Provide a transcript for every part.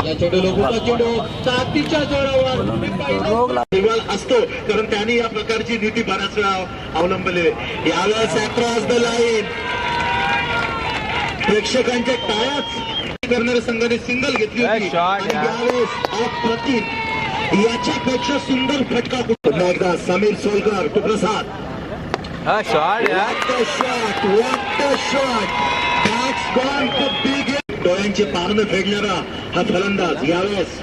या छोटे लोकांचा चेंडू ताकदीच्या जोरावर असतो, कारण त्यांनी या प्रकारची नीती बऱ्याच वेळा अवलंबले. यावेळेस अक्रॉस द लाईन प्रेक्षकांच्या टाळ्याच करणाऱ्या संघाने सिंगल घेतली होती. यावेळेस अप्रतिम याच्यापेक्षा सुंदर फटका. पुन्हा एकदा समीर सोलकर टू प्रसाद. डोळ्यांचे पारणं फेडणारा हा फलंदाज यावेळेस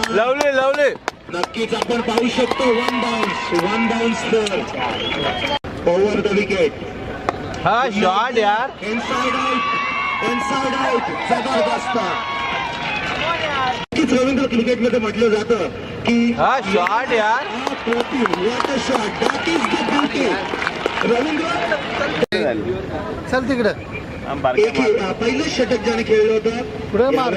लवली नक्कीच आपण पाहू शकतो. वन बाउन्स तर ओव्हर द विकेट. शॉट यार, इनसाइड आउट जबरदस्त. नक्कीच रवींद्र क्रिकेटमध्ये म्हटलं जातं की शॉट यार, what a shot, that is the beauty. Ravindra चल तिकडं पहिलं षटक ज्याने खेळलं होतं पुढे मार.